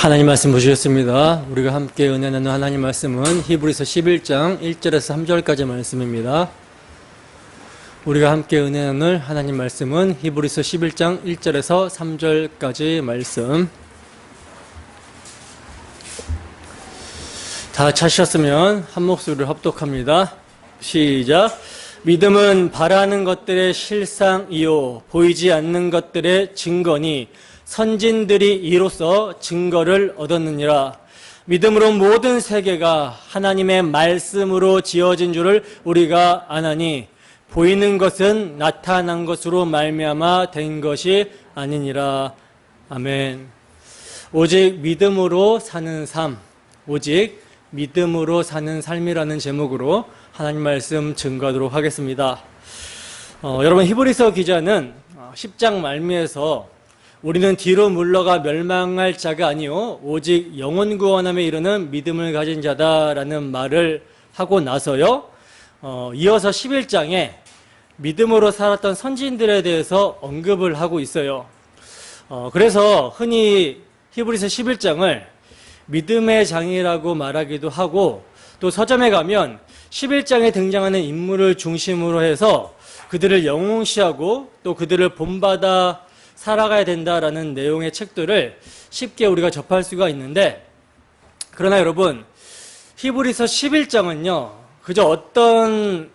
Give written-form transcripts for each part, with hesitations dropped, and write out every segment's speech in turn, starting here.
하나님 말씀 보시겠습니다. 우리가 함께 은혜 나누는 하나님 말씀은 히브리서 11장 1절에서 3절까지 말씀입니다. 우리가 함께 은혜 나눌 하나님 말씀은 히브리서 11장 1절에서 3절까지 말씀. 다 찾으셨으면 한 목소리로 합독합니다. 시작. 믿음은 바라는 것들의 실상이요 보이지 않는 것들의 증거니 선진들이 이로써 증거를 얻었느니라. 믿음으로 모든 세계가 하나님의 말씀으로 지어진 줄을 우리가 아나니 보이는 것은 나타난 것으로 말미암아 된 것이 아니니라. 아멘. 오직 믿음으로 사는 삶, 오직 믿음으로 사는 삶이라는 제목으로 하나님 말씀 증거하도록 하겠습니다. 여러분, 히브리서 기자는 10장 말미에서 우리는 뒤로 물러가 멸망할 자가 아니요 오직 영혼 구원함에 이르는 믿음을 가진 자다라는 말을 하고 나서요, 이어서 11장에 믿음으로 살았던 선지인들에 대해서 언급을 하고 있어요. 그래서 흔히 히브리서 11장을 믿음의 장이라고 말하기도 하고, 또 서점에 가면 11장에 등장하는 인물을 중심으로 해서 그들을 영웅시하고 또 그들을 본받아 살아가야 된다라는 내용의 책들을 쉽게 우리가 접할 수가 있는데, 그러나 여러분, 히브리서 11장은요 그저 어떤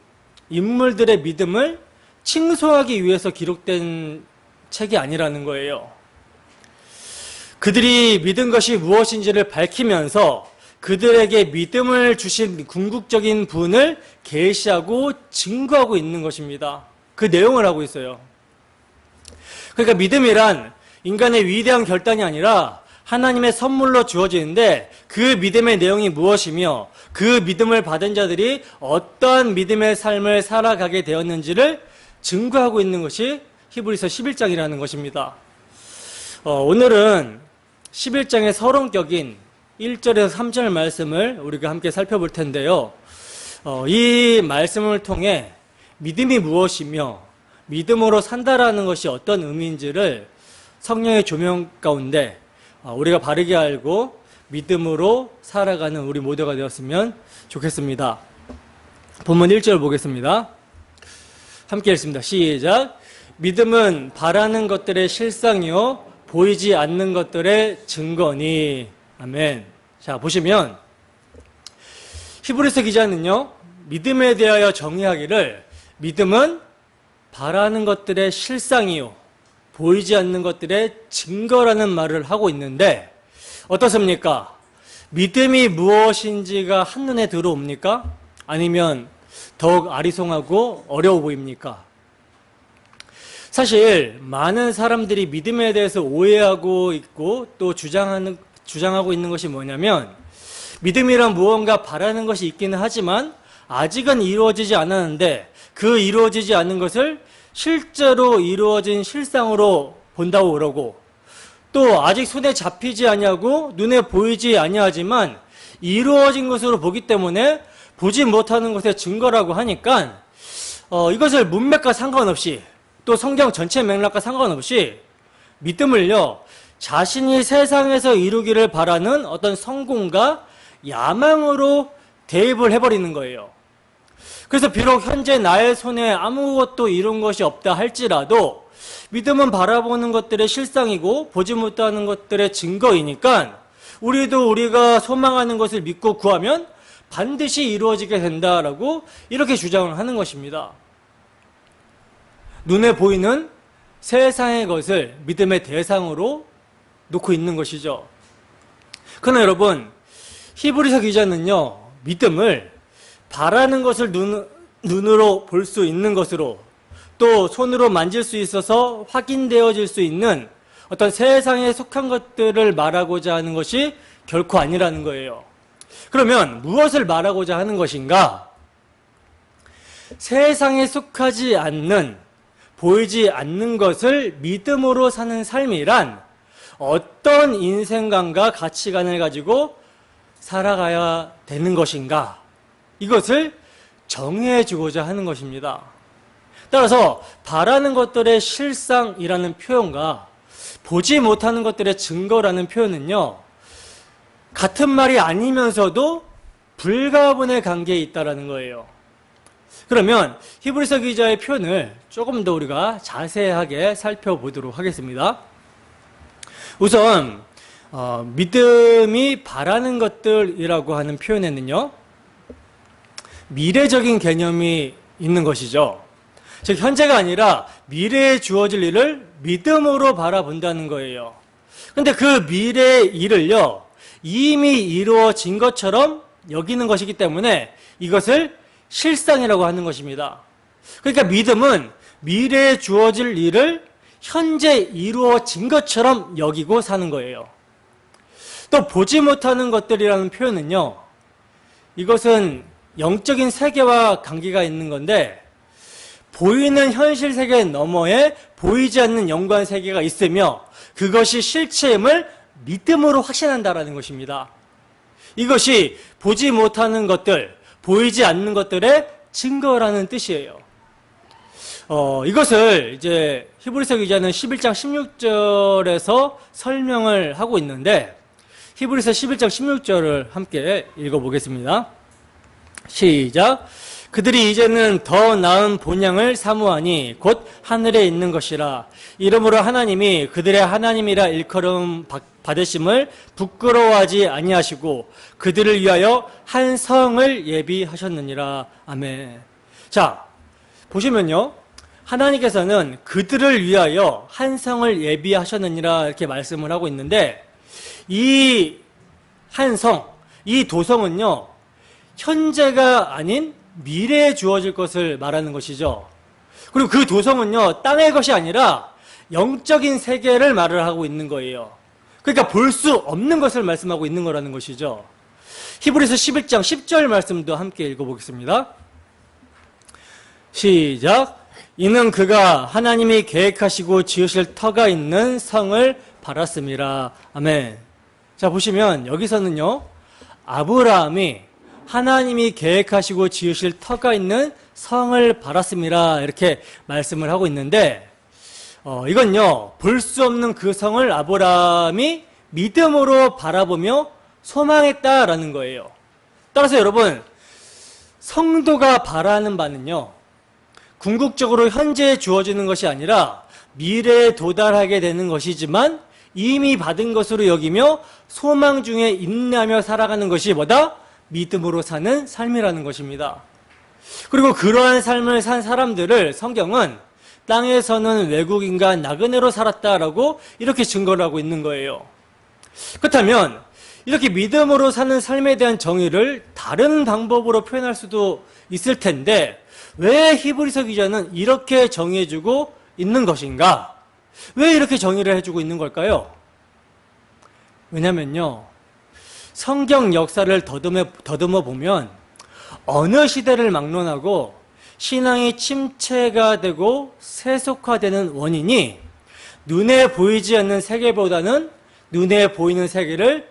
인물들의 믿음을 칭송하기 위해서 기록된 책이 아니라는 거예요. 그들이 믿은 것이 무엇인지를 밝히면서 그들에게 믿음을 주신 궁극적인 분을 계시하고 증거하고 있는 것입니다. 그 내용을 하고 있어요. 그러니까 믿음이란 인간의 위대한 결단이 아니라 하나님의 선물로 주어지는데, 그 믿음의 내용이 무엇이며 그 믿음을 받은 자들이 어떠한 믿음의 삶을 살아가게 되었는지를 증거하고 있는 것이 히브리서 11장이라는 것입니다. 오늘은 11장의 서론격인 1절에서 3절 말씀을 우리가 함께 살펴볼 텐데요. 이 말씀을 통해 믿음이 무엇이며 믿음으로 산다라는 것이 어떤 의미인지를 성령의 조명 가운데 우리가 바르게 알고 믿음으로 살아가는 우리 모두가 되었으면 좋겠습니다. 본문 1절 보겠습니다. 함께 읽습니다. 시작. 믿음은 바라는 것들의 실상이요 보이지 않는 것들의 증거니. 아멘. 자, 보시면 히브리서 기자는요, 믿음에 대하여 정의하기를 믿음은 바라는 것들의 실상이요 보이지 않는 것들의 증거라는 말을 하고 있는데, 어떻습니까? 믿음이 무엇인지가 한눈에 들어옵니까? 아니면 더욱 아리송하고 어려워 보입니까? 사실 많은 사람들이 믿음에 대해서 오해하고 있고 또 주장하고 있는 것이 뭐냐면, 믿음이란 무언가 바라는 것이 있기는 하지만 아직은 이루어지지 않았는데 그 이루어지지 않은 것을 실제로 이루어진 실상으로 본다고 그러고, 또 아직 손에 잡히지 아니하고 눈에 보이지 아니하지만 이루어진 것으로 보기 때문에 보지 못하는 것의 증거라고 하니까 이것을 문맥과 상관없이 또 성경 전체 맥락과 상관없이 믿음을요 자신이 세상에서 이루기를 바라는 어떤 성공과 야망으로 대입을 해버리는 거예요. 그래서 비록 현재 나의 손에 아무것도 이룬 것이 없다 할지라도 믿음은 바라보는 것들의 실상이고 보지 못하는 것들의 증거이니까 우리도 우리가 소망하는 것을 믿고 구하면 반드시 이루어지게 된다라고 이렇게 주장을 하는 것입니다. 눈에 보이는 세상의 것을 믿음의 대상으로 놓고 있는 것이죠. 그러나 여러분, 히브리서 기자는요 믿음을 바라는 것을 눈으로 볼 수 있는 것으로, 또 손으로 만질 수 있어서 확인되어질 수 있는 어떤 세상에 속한 것들을 말하고자 하는 것이 결코 아니라는 거예요. 그러면 무엇을 말하고자 하는 것인가? 세상에 속하지 않는, 보이지 않는 것을 믿음으로 사는 삶이란 어떤 인생관과 가치관을 가지고 살아가야 되는 것인가? 이것을 정해 주고자 하는 것입니다. 따라서 바라는 것들의 실상이라는 표현과 보지 못하는 것들의 증거라는 표현은요, 같은 말이 아니면서도 불가분의 관계에 있다라는 거예요. 그러면 히브리서 기자의 표현을 조금 더 우리가 자세하게 살펴보도록 하겠습니다. 우선 믿음이 바라는 것들이라고 하는 표현에는요, 미래적인 개념이 있는 것이죠. 즉 현재가 아니라 미래에 주어질 일을 믿음으로 바라본다는 거예요. 근데 그 미래의 일을요, 이미 이루어진 것처럼 여기는 것이기 때문에 이것을 실상이라고 하는 것입니다. 그러니까 믿음은 미래에 주어질 일을 현재 이루어진 것처럼 여기고 사는 거예요. 또 보지 못하는 것들이라는 표현은요, 이것은 영적인 세계와 관계가 있는 건데, 보이는 현실 세계 너머에 보이지 않는 영관 세계가 있으며 그것이 실체임을 믿음으로 확신한다라는 것입니다. 이것이 보지 못하는 것들, 보이지 않는 것들의 증거라는 뜻이에요. 이것을 이제 히브리서 기자는 11장 16절에서 설명을 하고 있는데, 히브리서 11장 16절을 함께 읽어보겠습니다. 시작. 그들이 이제는 더 나은 본향을 사모하니 곧 하늘에 있는 것이라. 이러므로 하나님이 그들의 하나님이라 일컬음 받으심을 부끄러워하지 아니하시고 그들을 위하여 한 성을 예비하셨느니라. 아멘. 자, 보시면요, 하나님께서는 그들을 위하여 한 성을 예비하셨느니라 이렇게 말씀을 하고 있는데, 이 한 성, 이 도성은요, 현재가 아닌 미래에 주어질 것을 말하는 것이죠. 그리고 그 도성은요, 땅의 것이 아니라 영적인 세계를 말을 하고 있는 거예요. 그러니까 볼 수 없는 것을 말씀하고 있는 거라는 것이죠. 히브리서 11장 10절 말씀도 함께 읽어보겠습니다. 시작. 이는 그가 하나님이 계획하시고 지으실 터가 있는 성을 바랐음이라. 아멘. 자, 보시면 여기서는요, 아브라함이 하나님이 계획하시고 지으실 터가 있는 성을 바랐음이라 이렇게 말씀을 하고 있는데, 이건요, 볼 수 없는 그 성을 아브라함이 믿음으로 바라보며 소망했다라는 거예요. 따라서 여러분, 성도가 바라는 바는요, 궁극적으로 현재에 주어지는 것이 아니라 미래에 도달하게 되는 것이지만 이미 받은 것으로 여기며 소망 중에 인내하며 살아가는 것이 뭐다? 믿음으로 사는 삶이라는 것입니다. 그리고 그러한 삶을 산 사람들을 성경은 땅에서는 외국인과 나그네로 살았다라고 이렇게 증거를 하고 있는 거예요. 그렇다면 이렇게 믿음으로 사는 삶에 대한 정의를 다른 방법으로 표현할 수도 있을 텐데, 왜 히브리서 기자는 이렇게 정의해주고 있는 것인가? 왜 이렇게 정의를 해주고 있는 걸까요? 왜냐면요, 성경 역사를 더듬어 보면 어느 시대를 막론하고 신앙이 침체가 되고 세속화되는 원인이 눈에 보이지 않는 세계보다는 눈에 보이는 세계를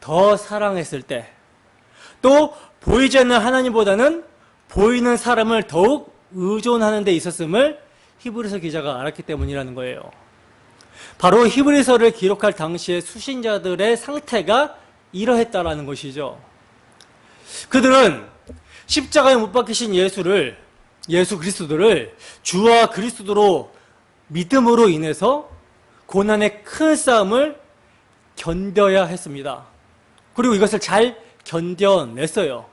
더 사랑했을 때, 또 보이지 않는 하나님보다는 보이는 사람을 더욱 의존하는 데 있었음을 히브리서 기자가 알았기 때문이라는 거예요. 바로 히브리서를 기록할 당시의 수신자들의 상태가 이러했다라는 것이죠. 그들은 십자가에 못 박히신 예수 그리스도를 주와 그리스도로 믿음으로 인해서 고난의 큰 싸움을 견뎌야 했습니다. 그리고 이것을 잘 견뎌냈어요.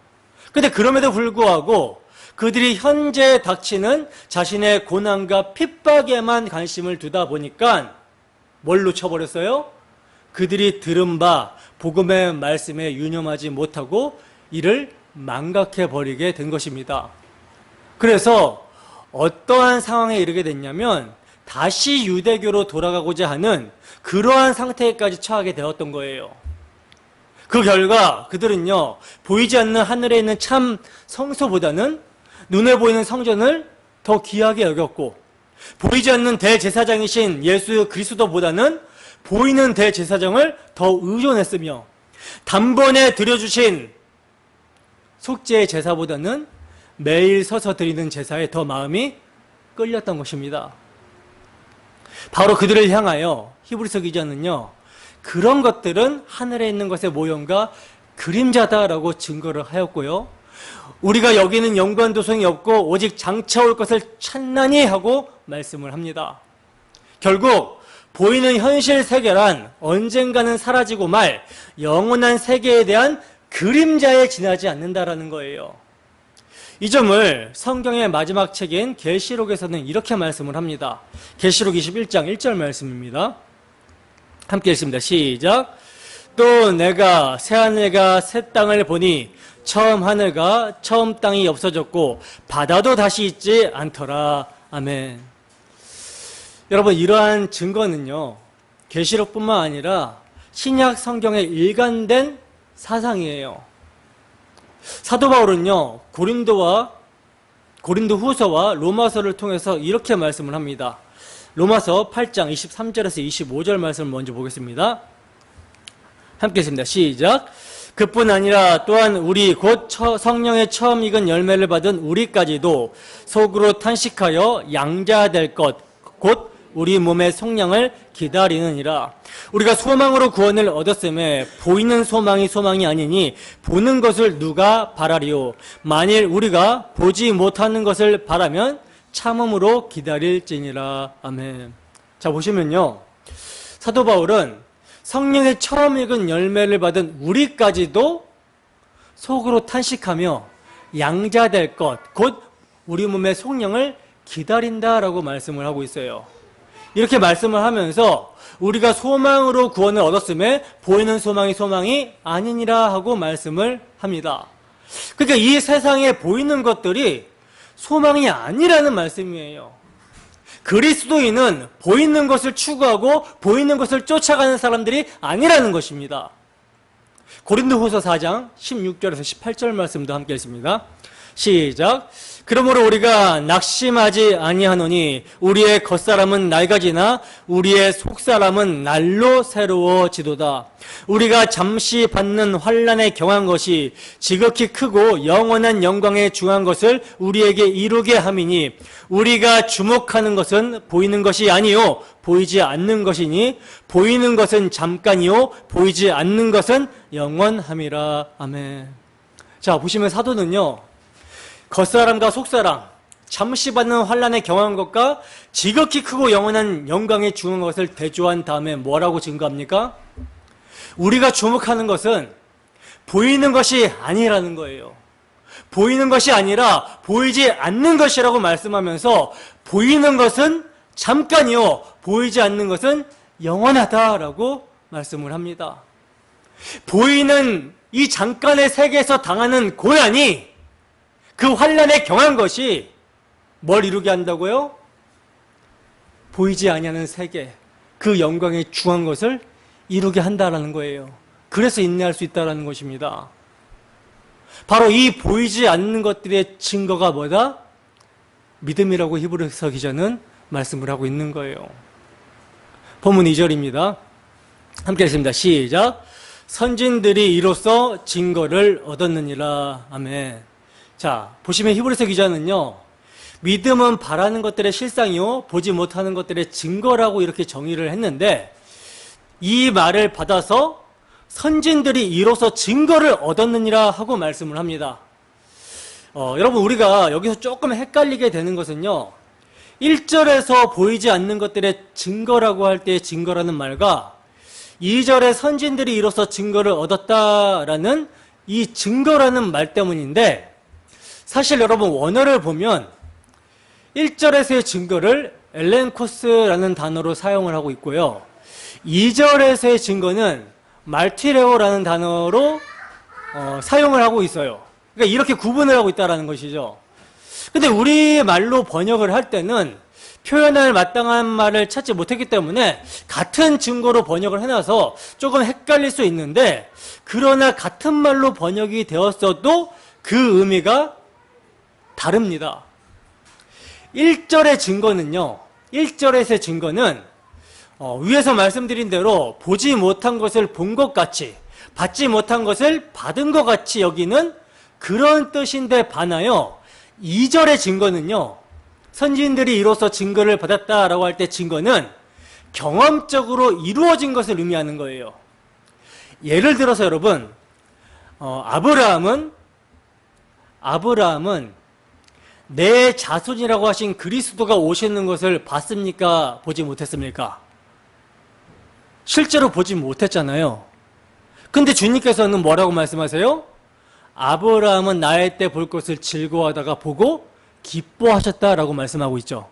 근데 그럼에도 불구하고 그들이 현재 닥치는 자신의 고난과 핍박에만 관심을 두다 보니까 뭘 놓쳐버렸어요? 그들이 들은 바 복음의 말씀에 유념하지 못하고 이를 망각해버리게 된 것입니다. 그래서 어떠한 상황에 이르게 됐냐면 다시 유대교로 돌아가고자 하는 그러한 상태까지 처하게 되었던 거예요. 그 결과 그들은요, 보이지 않는 하늘에 있는 참 성소보다는 눈에 보이는 성전을 더 귀하게 여겼고, 보이지 않는 대제사장이신 예수 그리스도보다는 보이는 대제사장을 더 의존했으며, 단번에 드려주신 속죄의 제사보다는 매일 서서 드리는 제사에 더 마음이 끌렸던 것입니다. 바로 그들을 향하여 히브리서 기자는요, 그런 것들은 하늘에 있는 것의 모형과 그림자다라고 증거를 하였고요. 우리가 여기는 영광도 소용이 없고 오직 장차 올 것을 찬란히 하고 말씀을 합니다. 결국 보이는 현실 세계란 언젠가는 사라지고 말 영원한 세계에 대한 그림자에 지나지 않는다라는 거예요. 이 점을 성경의 마지막 책인 계시록에서는 이렇게 말씀을 합니다. 계시록 21장 1절 말씀입니다. 함께 읽습니다. 시작. 또 내가 새하늘과 새 땅을 보니 처음 하늘과 처음 땅이 없어졌고 바다도 다시 있지 않더라. 아멘. 여러분, 이러한 증거는요, 계시록뿐만 아니라 신약 성경의 일관된 사상이에요. 사도 바울은요, 고린도 후서와 로마서를 통해서 이렇게 말씀을 합니다. 로마서 8장 23절에서 25절 말씀을 먼저 보겠습니다. 함께 읽습니다. 시작. 그뿐 아니라 또한 우리 곧 성령의 처음 익은 열매를 받은 우리까지도 속으로 탄식하여 양자될 것, 곧 우리 몸의 속량을 기다리느니라. 우리가 소망으로 구원을 얻었음에 보이는 소망이 아니니 보는 것을 누가 바라리요. 만일 우리가 보지 못하는 것을 바라면 참음으로 기다릴지니라. 아멘. 자, 보시면요, 사도 바울은 성령의 처음 익은 열매를 받은 우리까지도 속으로 탄식하며 양자될 것, 곧 우리 몸의 속량을 기다린다라고 말씀을 하고 있어요. 이렇게 말씀을 하면서 우리가 소망으로 구원을 얻었음에 보이는 소망이 아니니라 하고 말씀을 합니다. 그러니까 이 세상에 보이는 것들이 소망이 아니라는 말씀이에요. 그리스도인은 보이는 것을 추구하고 보이는 것을 쫓아가는 사람들이 아니라는 것입니다. 고린도후서 4장 16절에서 18절 말씀도 함께 읽습니다. 시작. 그러므로 우리가 낙심하지 아니하노니 우리의 겉사람은 낡아지나 우리의 속사람은 날로 새로워지도다. 우리가 잠시 받는 환난에 경한 것이 지극히 크고 영원한 영광에 중한 것을 우리에게 이루게 함이니 우리가 주목하는 것은 보이는 것이 아니요 보이지 않는 것이니 보이는 것은 잠깐이요 보이지 않는 것은 영원함이라. 아멘. 자, 보시면 사도는요, 겉사람과 속사람, 잠시 받는 환난에 경한 것과 지극히 크고 영원한 영광에 중한 것을 대조한 다음에 뭐라고 증거합니까? 우리가 주목하는 것은 보이는 것이 아니라는 거예요. 보이는 것이 아니라 보이지 않는 것이라고 말씀하면서 보이는 것은 잠깐이요, 보이지 않는 것은 영원하다라고 말씀을 합니다. 보이는 이 잠깐의 세계에서 당하는 고난이, 그 환난에 경한 것이 뭘 이루게 한다고요? 보이지 아니하는 세계, 그 영광에 중한 것을 이루게 한다라는 거예요. 그래서 인내할 수 있다라는 것입니다. 바로 이 보이지 않는 것들의 증거가 뭐다? 믿음이라고 히브리서 기자는 말씀을 하고 있는 거예요. 본문 2절입니다. 함께 읽습니다. 시작. 선진들이 이로써 증거를 얻었느니라. 아멘. 자, 보시면 히브리서 기자는요, 믿음은 바라는 것들의 실상이요 보지 못하는 것들의 증거라고 이렇게 정의를 했는데, 이 말을 받아서 선진들이 이로써 증거를 얻었느니라 하고 말씀을 합니다. 여러분, 우리가 여기서 조금 헷갈리게 되는 것은요, 1절에서 보이지 않는 것들의 증거라고 할 때의 증거라는 말과 2절에 선진들이 이로써 증거를 얻었다라는 이 증거라는 말 때문인데, 사실 여러분, 원어를 보면 1절에서의 증거를 엘렌코스라는 단어로 사용을 하고 있고요, 2절에서의 증거는 말티레오라는 단어로 사용을 하고 있어요. 그러니까 이렇게 구분을 하고 있다는 것이죠. 근데 우리말로 번역을 할 때는 표현할 마땅한 말을 찾지 못했기 때문에 같은 증거로 번역을 해놔서 조금 헷갈릴 수 있는데, 그러나 같은 말로 번역이 되었어도 그 의미가 다릅니다. 1절의 증거는요, 1절에서의 증거는 위에서 말씀드린 대로 보지 못한 것을 본 것 같이, 받지 못한 것을 받은 것 같이 여기는 그런 뜻인데 반하여 2절의 증거는요, 선지인들이 이로써 증거를 받았다라고 할 때 증거는 경험적으로 이루어진 것을 의미하는 거예요. 예를 들어서 여러분, 아브라함은 내 자손이라고 하신 그리스도가 오시는 것을 봤습니까? 보지 못했습니까? 실제로 보지 못했잖아요. 근데 주님께서는 뭐라고 말씀하세요? 아브라함은 나의 때 볼 것을 즐거워하다가 보고 기뻐하셨다라고 말씀하고 있죠.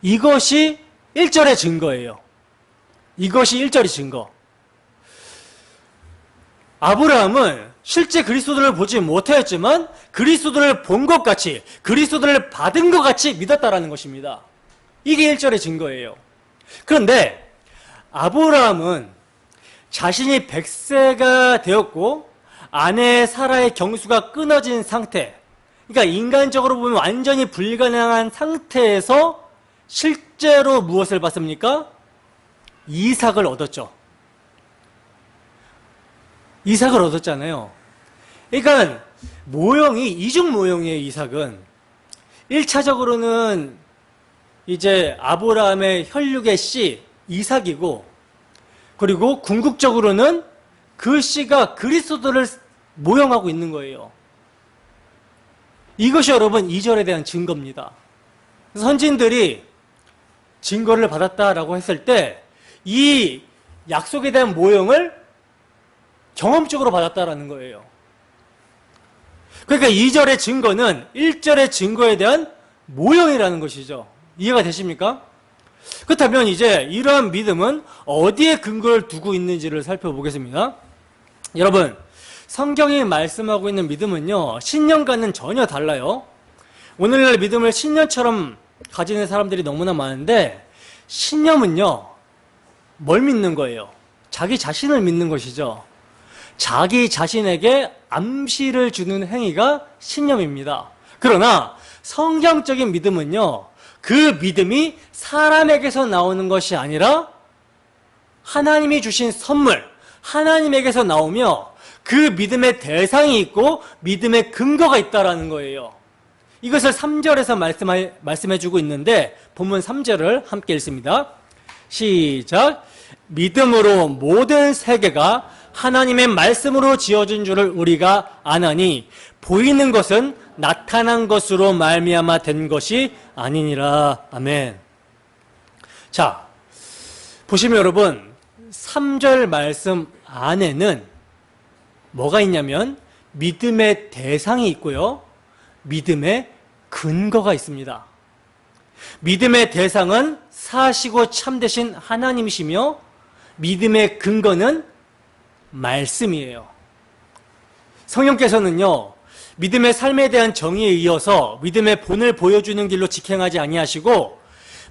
이것이 1절의 증거예요. 이것이 1절의 증거. 아브라함은 실제 그리스도를 보지 못하였지만 그리스도를 본 것 같이, 그리스도를 받은 것 같이 믿었다라는 것입니다. 이게 1절의 증거예요. 그런데 아브라함은 자신이 100세가 되었고 아내 사라의 경수가 끊어진 상태, 그러니까 인간적으로 보면 완전히 불가능한 상태에서 실제로 무엇을 받습니까? 이삭을 얻었죠. 이삭을 얻었잖아요. 그러니까 모형이 이중 모형이에요. 이삭은 1차적으로는 이제 아브라함의 혈육의 씨 이삭이고, 그리고 궁극적으로는 그 씨가 그리스도를 모형하고 있는 거예요. 이것이 여러분 2절에 대한 증거입니다. 선진들이 증거를 받았다라고 했을 때 이 약속에 대한 모형을 경험적으로 받았다라는 거예요. 그러니까 2절의 증거는 1절의 증거에 대한 모형이라는 것이죠. 이해가 되십니까? 그렇다면 이제 이러한 믿음은 어디에 근거를 두고 있는지를 살펴보겠습니다. 여러분, 성경이 말씀하고 있는 믿음은요, 신념과는 전혀 달라요. 오늘날 믿음을 신념처럼 가지는 사람들이 너무나 많은데, 신념은요, 뭘 믿는 거예요? 자기 자신을 믿는 것이죠. 자기 자신에게 암시를 주는 행위가 신념입니다. 그러나 성경적인 믿음은요, 그 믿음이 사람에게서 나오는 것이 아니라 하나님이 주신 선물, 하나님에게서 나오며 그 믿음의 대상이 있고 믿음의 근거가 있다라는 거예요. 이것을 3절에서 말씀해주고 있는데 본문 3절을 함께 읽습니다. 시작. 믿음으로 모든 세계가 하나님의 말씀으로 지어진 줄을 우리가 아나니 보이는 것은 나타난 것으로 말미암아 된 것이 아니니라. 아멘. 자, 보시면 여러분 3절 말씀 안에는 뭐가 있냐면 믿음의 대상이 있고요, 믿음의 근거가 있습니다. 믿음의 대상은 사시고 참되신 하나님이시며 믿음의 근거는 말씀이에요. 성령께서는요, 믿음의 삶에 대한 정의에 이어서 믿음의 본을 보여주는 길로 직행하지 아니하시고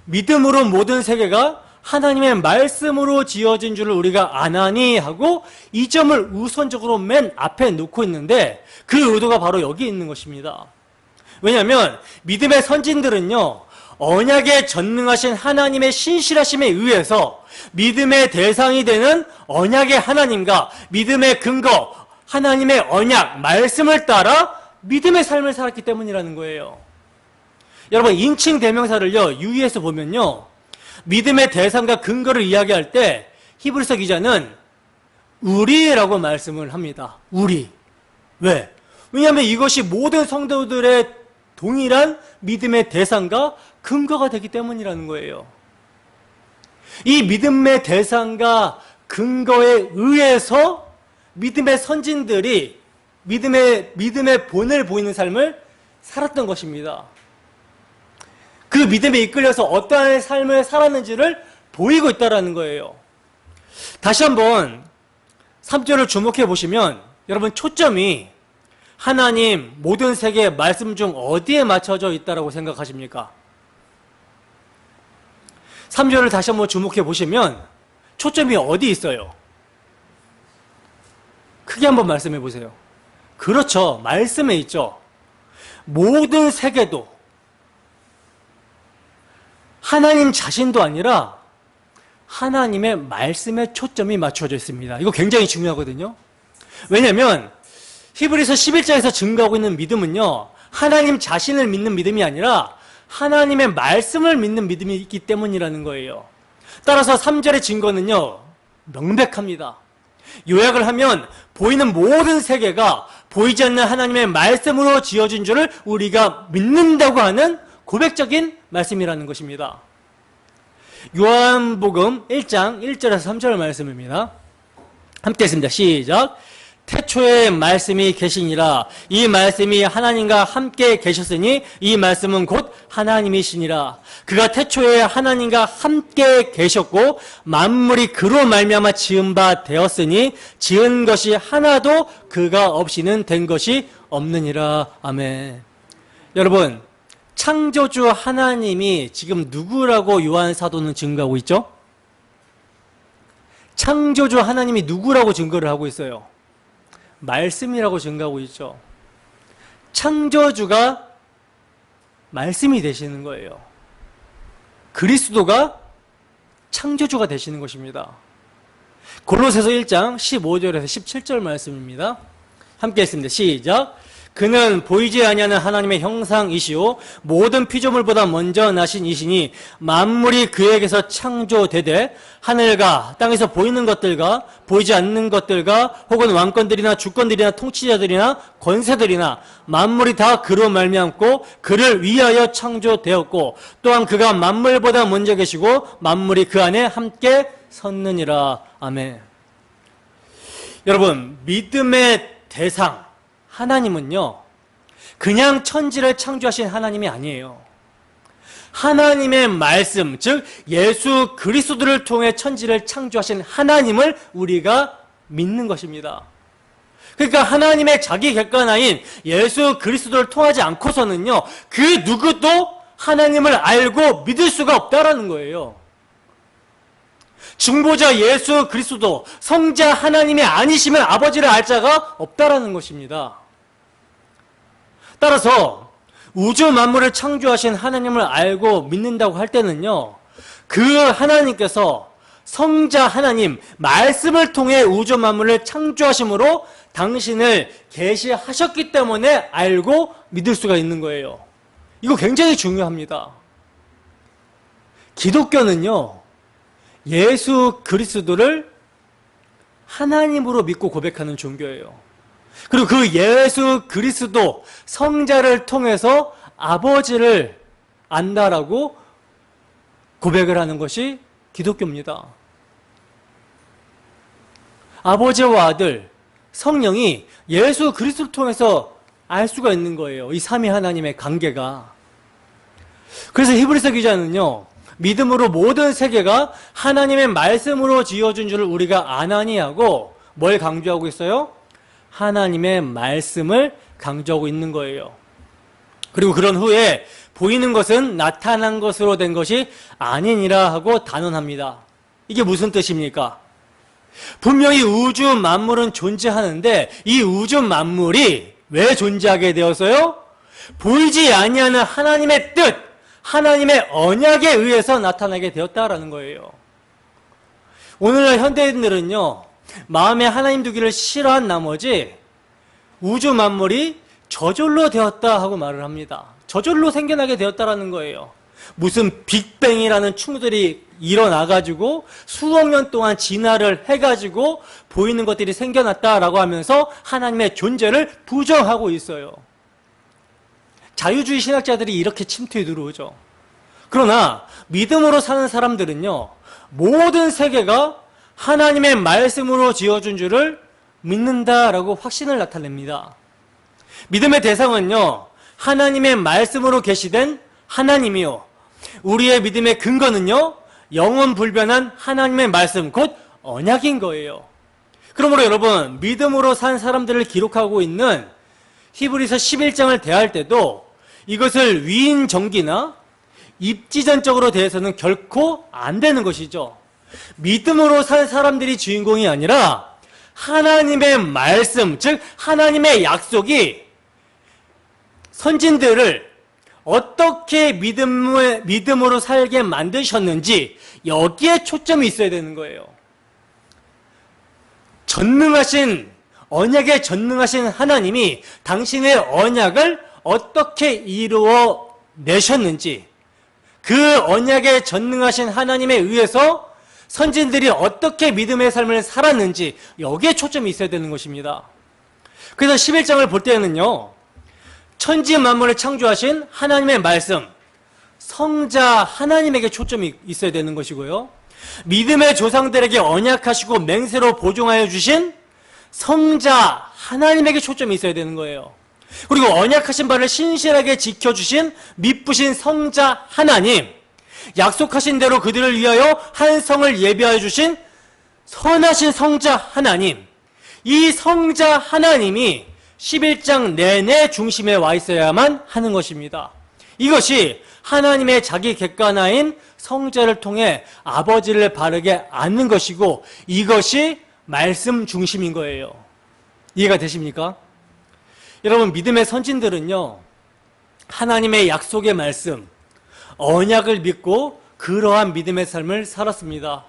믿음으로 모든 세계가 하나님의 말씀으로 지어진 줄을 우리가 아나니 하고 이 점을 우선적으로 맨 앞에 놓고 있는데 그 의도가 바로 여기 있는 것입니다. 왜냐하면 믿음의 선진들은요, 언약에 전능하신 하나님의 신실하심에 의해서 믿음의 대상이 되는 언약의 하나님과 믿음의 근거, 하나님의 언약, 말씀을 따라 믿음의 삶을 살았기 때문이라는 거예요. 여러분, 인칭 대명사를요, 유의해서 보면요, 믿음의 대상과 근거를 이야기할 때 히브리서 기자는 우리라고 말씀을 합니다. 우리. 왜? 왜냐하면 이것이 모든 성도들의 동일한 믿음의 대상과 근거가 되기 때문이라는 거예요. 이 믿음의 대상과 근거에 의해서 믿음의 선진들이 믿음의 본을 보이는 삶을 살았던 것입니다. 그 믿음에 이끌려서 어떠한 삶을 살았는지를 보이고 있다는 거예요. 다시 한번 3절을 주목해 보시면 여러분 초점이 하나님 모든 세계의 말씀 중 어디에 맞춰져 있다고 생각하십니까? 3절을 다시 한번 주목해 보시면 초점이 어디 있어요? 크게 한번 말씀해 보세요. 그렇죠. 말씀에 있죠. 모든 세계도 하나님 자신도 아니라 하나님의 말씀에 초점이 맞춰져 있습니다. 이거 굉장히 중요하거든요. 왜냐하면 히브리서 11장에서 증거하고 있는 믿음은요, 하나님 자신을 믿는 믿음이 아니라 하나님의 말씀을 믿는 믿음이 있기 때문이라는 거예요. 따라서 3절의 증거는요, 명백합니다. 요약을 하면 보이는 모든 세계가 보이지 않는 하나님의 말씀으로 지어진 줄을 우리가 믿는다고 하는 고백적인 말씀이라는 것입니다. 요한복음 1장 1절에서 3절 말씀입니다. 함께 했습니다. 시작. 태초에 말씀이 계시니라. 이 말씀이 하나님과 함께 계셨으니 이 말씀은 곧 하나님이시니라. 그가 태초에 하나님과 함께 계셨고 만물이 그로 말미암아 지은 바 되었으니 지은 것이 하나도 그가 없이는 된 것이 없느니라. 아멘. 여러분, 창조주 하나님이 지금 누구라고 요한 사도는 증거하고 있죠? 창조주 하나님이 누구라고 증거를 하고 있어요? 말씀이라고 증거하고 있죠. 창조주가 말씀이 되시는 거예요. 그리스도가 창조주가 되시는 것입니다. 골로새서 1장 15절에서 17절 말씀입니다. 함께 했습니다. 시작. 그는 보이지 아니하는 하나님의 형상이시오 모든 피조물보다 먼저 나신 이시니 만물이 그에게서 창조되되 하늘과 땅에서 보이는 것들과 보이지 않는 것들과 혹은 왕권들이나 주권들이나 통치자들이나 권세들이나 만물이 다 그로 말미암고 그를 위하여 창조되었고 또한 그가 만물보다 먼저 계시고 만물이 그 안에 함께 섰느니라. 아멘. 여러분, 믿음의 대상 하나님은요, 그냥 천지를 창조하신 하나님이 아니에요. 하나님의 말씀, 즉 예수 그리스도를 통해 천지를 창조하신 하나님을 우리가 믿는 것입니다. 그러니까 하나님의 자기 객관화인 예수 그리스도를 통하지 않고서는요, 그 누구도 하나님을 알고 믿을 수가 없다라는 거예요. 중보자 예수 그리스도, 성자 하나님이 아니시면 아버지를 알 자가 없다라는 것입니다. 따라서 우주 만물을 창조하신 하나님을 알고 믿는다고 할 때는요, 그 하나님께서 성자 하나님, 말씀을 통해 우주 만물을 창조하심으로 당신을 계시하셨기 때문에 알고 믿을 수가 있는 거예요. 이거 굉장히 중요합니다. 기독교는요, 예수 그리스도를 하나님으로 믿고 고백하는 종교예요. 그리고 그 예수 그리스도 성자를 통해서 아버지를 안다라고 고백을 하는 것이 기독교입니다. 아버지와 아들, 성령이 예수 그리스도를 통해서 알 수가 있는 거예요. 이 삼위 하나님의 관계가. 그래서 히브리서 기자는요, 믿음으로 모든 세계가 하나님의 말씀으로 지어준 줄을 우리가 아나니 하고 뭘 강조하고 있어요? 하나님의 말씀을 강조하고 있는 거예요. 그리고 그런 후에 보이는 것은 나타난 것으로 된 것이 아니니라 하고 단언합니다. 이게 무슨 뜻입니까? 분명히 우주 만물은 존재하는데 이 우주 만물이 왜 존재하게 되었어요? 보이지 아니하는 하나님의 뜻, 하나님의 언약에 의해서 나타나게 되었다라는 거예요. 오늘날 현대인들은요, 마음에 하나님 두기를 싫어한 나머지 우주 만물이 저절로 되었다 하고 말을 합니다. 저절로 생겨나게 되었다라는 거예요. 무슨 빅뱅이라는 충돌이 일어나가지고 수억 년 동안 진화를 해가지고 보이는 것들이 생겨났다라고 하면서 하나님의 존재를 부정하고 있어요. 자유주의 신학자들이 이렇게 침투해 들어오죠. 그러나 믿음으로 사는 사람들은요, 모든 세계가 하나님의 말씀으로 지어준 줄을 믿는다라고 확신을 나타냅니다. 믿음의 대상은요, 하나님의 말씀으로 계시된 하나님이요, 우리의 믿음의 근거는요, 영원 불변한 하나님의 말씀, 곧 언약인 거예요. 그러므로 여러분, 믿음으로 산 사람들을 기록하고 있는 히브리서 11장을 대할 때도 이것을 위인전기나 입지전적으로 대해서는 결코 안 되는 것이죠. 믿음으로 산 사람들이 주인공이 아니라 하나님의 말씀, 즉 하나님의 약속이 선진들을 어떻게 믿음으로 살게 만드셨는지 여기에 초점이 있어야 되는 거예요. 전능하신, 언약에 전능하신 하나님이 당신의 언약을 어떻게 이루어 내셨는지, 그 언약에 전능하신 하나님에 의해서 선진들이 어떻게 믿음의 삶을 살았는지 여기에 초점이 있어야 되는 것입니다. 그래서 11장을 볼 때는요, 천지 만물을 창조하신 하나님의 말씀, 성자 하나님에게 초점이 있어야 되는 것이고요, 믿음의 조상들에게 언약하시고 맹세로 보증하여 주신 성자 하나님에게 초점이 있어야 되는 거예요. 그리고 언약하신 바를 신실하게 지켜주신 믿부신 성자 하나님, 약속하신 대로 그들을 위하여 한 성을 예비하여 주신 선하신 성자 하나님, 이 성자 하나님이 11장 내내 중심에 와 있어야만 하는 것입니다. 이것이 하나님의 자기 객관화인 성자를 통해 아버지를 바르게 아는 것이고, 이것이 말씀 중심인 거예요. 이해가 되십니까? 여러분, 믿음의 선진들은요, 하나님의 약속의 말씀, 언약을 믿고 그러한 믿음의 삶을 살았습니다.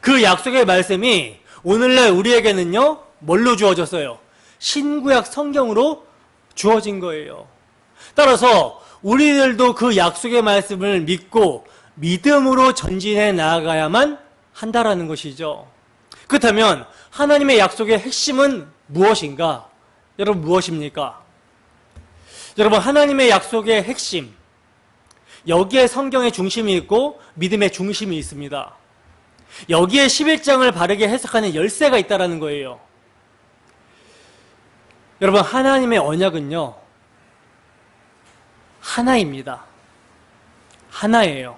그 약속의 말씀이 오늘날 우리에게는요, 뭘로 주어졌어요? 신구약 성경으로 주어진 거예요. 따라서 우리들도 그 약속의 말씀을 믿고 믿음으로 전진해 나아가야만 한다라는 것이죠. 그렇다면 하나님의 약속의 핵심은 무엇인가? 여러분, 무엇입니까? 여러분, 하나님의 약속의 핵심, 여기에 성경의 중심이 있고 믿음의 중심이 있습니다. 여기에 11장을 바르게 해석하는 열쇠가 있다는 거예요. 여러분, 하나님의 언약은요, 하나입니다. 하나예요.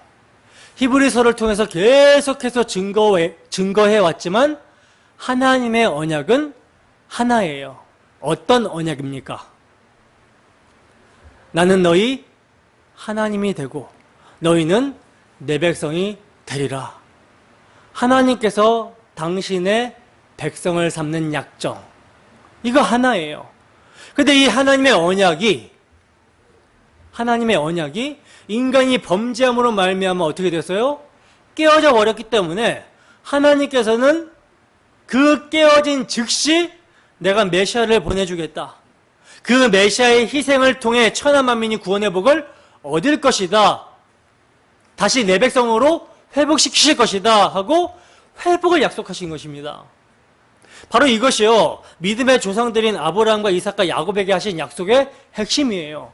히브리서를 통해서 계속해서 증거해 왔지만 하나님의 언약은 하나예요. 어떤 언약입니까? 나는 너희 하나님이 되고 너희는 내 백성이 되리라. 하나님께서 당신의 백성을 삼는 약정, 이거 하나예요. 그런데 이 하나님의 언약이 인간이 범죄함으로 말미암아 어떻게 됐어요? 깨어져 버렸기 때문에 하나님께서는 그 깨어진 즉시 내가 메시아를 보내주겠다, 그 메시아의 희생을 통해 천하 만민이 구원의 복을 얻을 것이다, 다시 내 백성으로 회복시키실 것이다 하고 회복을 약속하신 것입니다. 바로 이것이요, 믿음의 조상들인 아브라함과 이삭과 야곱에게 하신 약속의 핵심이에요.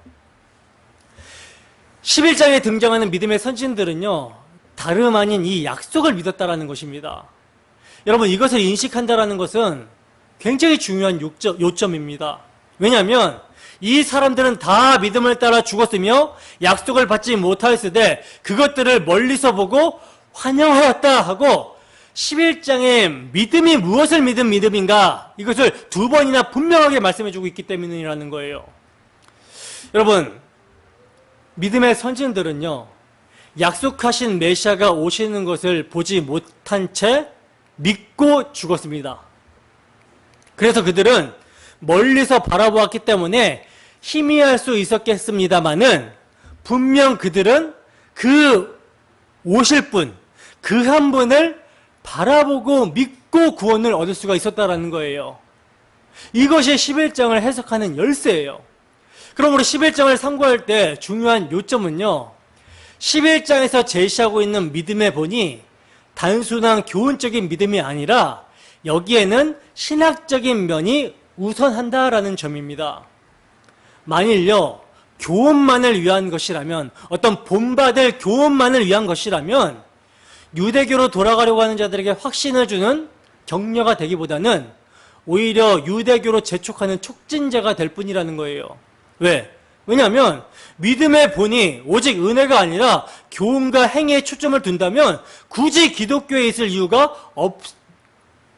11장에 등장하는 믿음의 선진들은요, 다름 아닌 이 약속을 믿었다라는 것입니다. 여러분, 이것을 인식한다라는 것은 굉장히 중요한 요점입니다. 왜냐하면 이 사람들은 다 믿음을 따라 죽었으며 약속을 받지 못하였으되 그것들을 멀리서 보고 환영하였다 하고 11장에 믿음이 무엇을 믿은 믿음인가, 이것을 두 번이나 분명하게 말씀해주고 있기 때문이라는 거예요. 여러분, 믿음의 선진들은요, 약속하신 메시아가 오시는 것을 보지 못한 채 믿고 죽었습니다. 그래서 그들은 멀리서 바라보았기 때문에 희미할 수 있었겠습니다마는 분명 그들은 그 오실 분, 그 한 분을 바라보고 믿고 구원을 얻을 수가 있었다는 거예요. 이것이 11장을 해석하는 열쇠예요. 그러므로 11장을 참고할 때 중요한 요점은요, 11장에서 제시하고 있는 믿음의 본이 단순한 교훈적인 믿음이 아니라 여기에는 신학적인 면이 우선한다라는 점입니다. 만일요, 교훈만을 위한 것이라면, 어떤 본받을 교훈만을 위한 것이라면 유대교로 돌아가려고 하는 자들에게 확신을 주는 격려가 되기보다는 오히려 유대교로 재촉하는 촉진제가 될 뿐이라는 거예요. 왜? 왜냐하면 믿음의 본이 오직 은혜가 아니라 교훈과 행위에 초점을 둔다면 굳이 기독교에 있을 이유가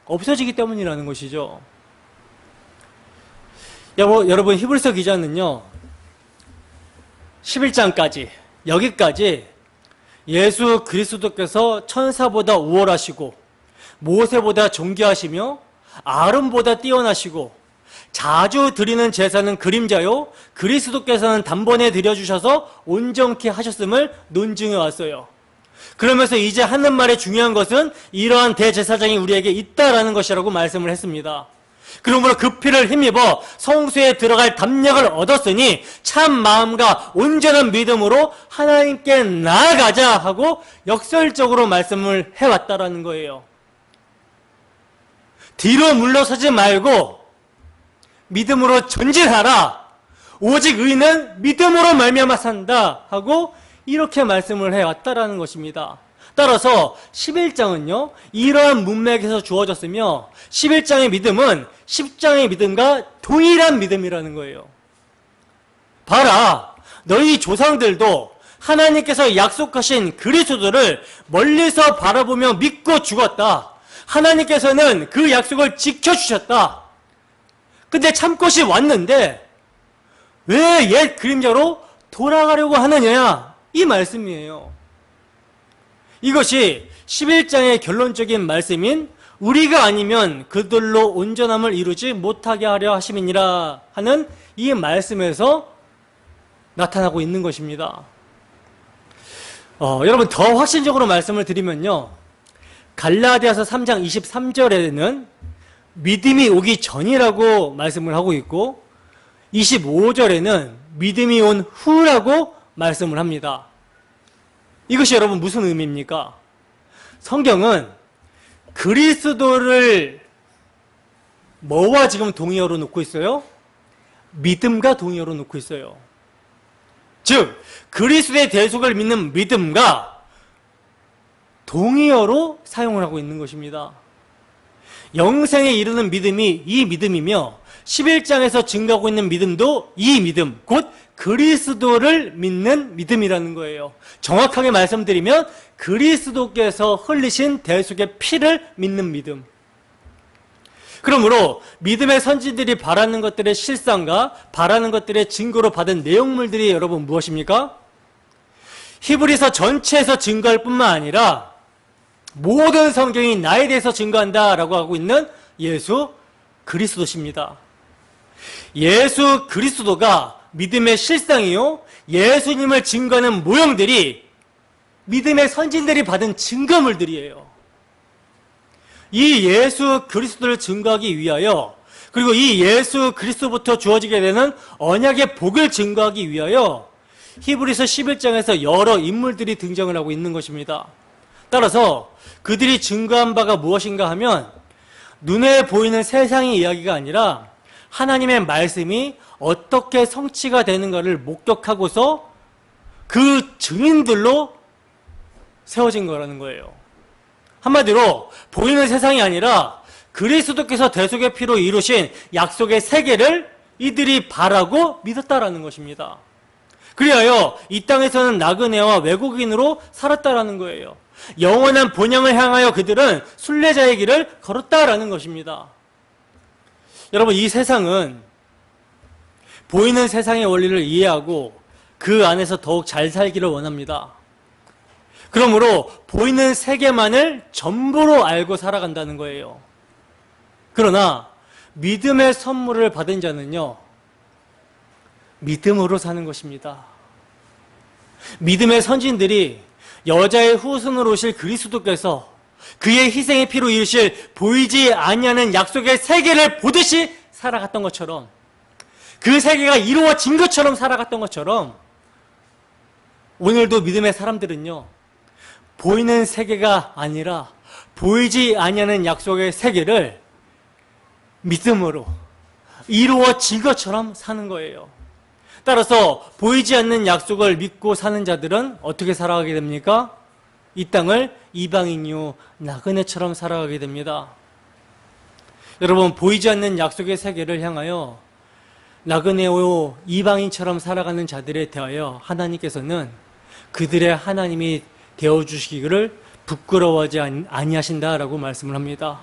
없어지기 때문이라는 것이죠. 여러분, 히브리서 기자는요, 11장까지, 여기까지 예수 그리스도께서 천사보다 우월하시고 모세보다 존귀하시며 아론보다 뛰어나시고 자주 드리는 제사는 그림자요 그리스도께서는 단번에 드려주셔서 온전케 하셨음을 논증해 왔어요. 그러면서 이제 하는 말의 중요한 것은 이러한 대제사장이 우리에게 있다라는 것이라고 말씀을 했습니다. 그러므로 그 피를 힘입어 성소에 들어갈 담력을 얻었으니 참 마음과 온전한 믿음으로 하나님께 나아가자 하고 역설적으로 말씀을 해왔다라는 거예요. 뒤로 물러서지 말고 믿음으로 전진하라. 오직 의는 믿음으로 말미암아 산다 하고 이렇게 말씀을 해왔다라는 것입니다. 따라서 11장은요, 이러한 문맥에서 주어졌으며 11장의 믿음은 10장의 믿음과 동일한 믿음이라는 거예요. 봐라, 너희 조상들도 하나님께서 약속하신 그리스도를 멀리서 바라보며 믿고 죽었다. 하나님께서는 그 약속을 지켜주셨다. 근데 참것이 왔는데 왜 옛 그림자로 돌아가려고 하느냐? 이 말씀이에요. 이것이 11장의 결론적인 말씀인 우리가 아니면 그들로 온전함을 이루지 못하게 하려 하심이니라 하는 이 말씀에서 나타나고 있는 것입니다. 여러분 더 확신적으로 말씀을 드리면요, 갈라디아서 3장 23절에는 믿음이 오기 전이라고 말씀을 하고 있고 25절에는 믿음이 온 후라고 말씀을 합니다. 이것이 여러분 무슨 의미입니까? 성경은 그리스도를 뭐와 지금 동의어로 놓고 있어요? 믿음과 동의어로 놓고 있어요. 즉 그리스도의 대속을 믿는 믿음과 동의어로 사용을 하고 있는 것입니다. 영생에 이르는 믿음이 이 믿음이며 11장에서 증가하고 있는 믿음도 이 믿음, 곧 그리스도를 믿는 믿음이라는 거예요. 정확하게 말씀드리면 그리스도께서 흘리신 대속의 피를 믿는 믿음. 그러므로 믿음의 선지들이 바라는 것들의 실상과 바라는 것들의 증거로 받은 내용물들이 여러분 무엇입니까? 히브리서 전체에서 증거할 뿐만 아니라 모든 성경이 나에 대해서 증거한다라고 하고 있는 예수 그리스도십니다. 예수 그리스도가 믿음의 실상이요, 예수님을 증거하는 모형들이 믿음의 선진들이 받은 증거물들이에요. 이 예수 그리스도를 증거하기 위하여, 그리고 이 예수 그리스도부터 주어지게 되는 언약의 복을 증거하기 위하여 히브리서 11장에서 여러 인물들이 등장을 하고 있는 것입니다. 따라서 그들이 증거한 바가 무엇인가 하면 눈에 보이는 세상의 이야기가 아니라 하나님의 말씀이 어떻게 성취가 되는가를 목격하고서 그 증인들로 세워진 거라는 거예요. 한마디로 보이는 세상이 아니라 그리스도께서 대속의 피로 이루신 약속의 세계를 이들이 바라고 믿었다라는 것입니다. 그리하여 이 땅에서는 나그네와 외국인으로 살았다라는 거예요. 영원한 본향을 향하여 그들은 순례자의 길을 걸었다라는 것입니다. 여러분, 이 세상은 보이는 세상의 원리를 이해하고 그 안에서 더욱 잘 살기를 원합니다. 그러므로 보이는 세계만을 전부로 알고 살아간다는 거예요. 그러나 믿음의 선물을 받은 자는요, 믿음으로 사는 것입니다. 믿음의 선진들이 여자의 후손으로 오실 그리스도께서 그의 희생의 피로 이루실 보이지 아니하는 약속의 세계를 보듯이 살아갔던 것처럼, 그 세계가 이루어진 것처럼 살아갔던 것처럼, 오늘도 믿음의 사람들은요, 보이는 세계가 아니라 보이지 아니하는 약속의 세계를 믿음으로 이루어진 것처럼 사는 거예요. 따라서 보이지 않는 약속을 믿고 사는 자들은 어떻게 살아가게 됩니까? 이 땅을 이방인이요 나그네처럼 살아가게 됩니다. 여러분, 보이지 않는 약속의 세계를 향하여 나그네요 이방인처럼 살아가는 자들에 대하여 하나님께서는 그들의 하나님이 되어주시기를 부끄러워하지 아니하신다라고 말씀을 합니다.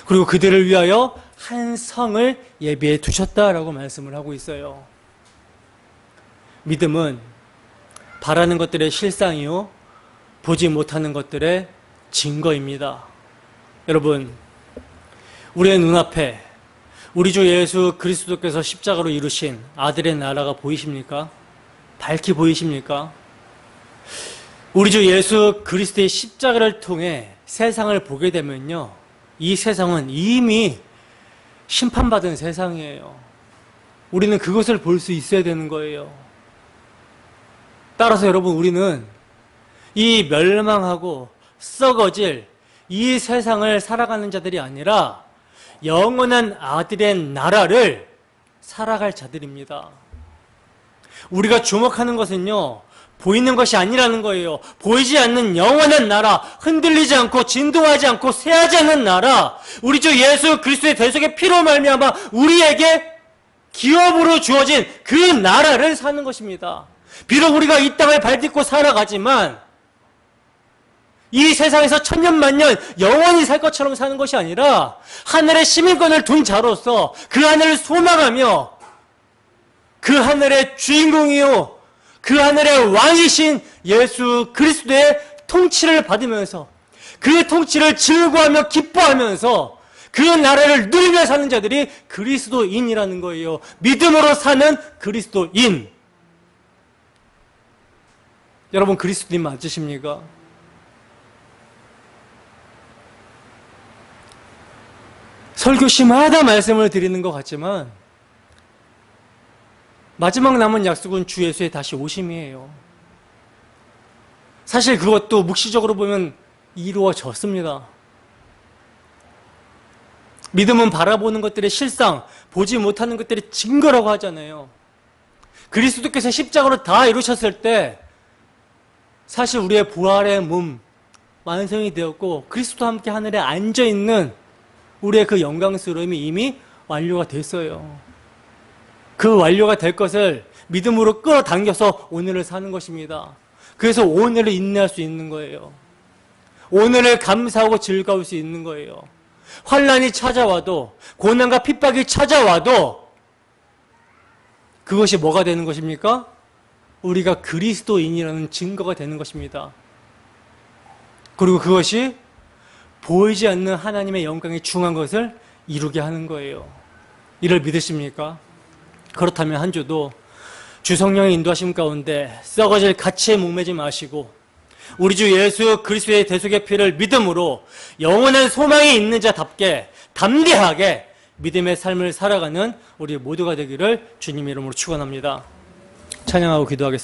그리고 그들을 위하여 한 성을 예비해 두셨다라고 말씀을 하고 있어요. 믿음은 바라는 것들의 실상이요, 보지 못하는 것들의 증거입니다. 여러분, 우리의 눈앞에 우리 주 예수 그리스도께서 십자가로 이루신 아들의 나라가 보이십니까? 밝히 보이십니까? 우리 주 예수 그리스도의 십자가를 통해 세상을 보게 되면요, 이 세상은 이미 심판받은 세상이에요. 우리는 그것을 볼 수 있어야 되는 거예요. 따라서 여러분, 우리는 이 멸망하고 썩어질 이 세상을 살아가는 자들이 아니라 영원한 아들의 나라를 살아갈 자들입니다. 우리가 주목하는 것은요, 보이는 것이 아니라는 거예요. 보이지 않는 영원한 나라, 흔들리지 않고 진동하지 않고 쇠하지 않는 나라, 우리 주 예수 그리스도의 대속의 피로 말미암아 우리에게 기업으로 주어진 그 나라를 사는 것입니다. 비록 우리가 이 땅을 발딛고 살아가지만 이 세상에서 천년만년 영원히 살 것처럼 사는 것이 아니라 하늘의 시민권을 둔 자로서 그 하늘을 소망하며 그 하늘의 주인공이요, 그 하늘의 왕이신 예수 그리스도의 통치를 받으면서 그 통치를 즐거워하며 기뻐하면서 그 나라를 누리며 사는 자들이 그리스도인이라는 거예요. 믿음으로 사는 그리스도인. 여러분, 그리스도인 맞으십니까? 설교시마다 말씀을 드리는 것 같지만 마지막 남은 약속은 주 예수의 다시 오심이에요. 사실 그것도 묵시적으로 보면 이루어졌습니다. 믿음은 바라보는 것들의 실상, 보지 못하는 것들의 증거라고 하잖아요. 그리스도께서 십자가로 다 이루셨을 때 사실 우리의 부활의 몸 완성이 되었고 그리스도와 함께 하늘에 앉아있는 우리의 그 영광스러움이 이미 완료가 됐어요. 그 완료가 될 것을 믿음으로 끌어당겨서 오늘을 사는 것입니다. 그래서 오늘을 인내할 수 있는 거예요. 오늘을 감사하고 즐거울 수 있는 거예요. 환난이 찾아와도, 고난과 핍박이 찾아와도 그것이 뭐가 되는 것입니까? 우리가 그리스도인이라는 증거가 되는 것입니다. 그리고 그것이 보이지 않는 하나님의 영광에 중한 것을 이루게 하는 거예요. 이를 믿으십니까? 그렇다면 한 주도 주 성령의 인도하심 가운데 썩어질 가치에 목매지 마시고 우리 주 예수 그리스도의 대속의 피를 믿음으로 영원한 소망이 있는 자답게 담대하게 믿음의 삶을 살아가는 우리 모두가 되기를 주님 이름으로 축원합니다. 찬양하고 기도하겠습니다.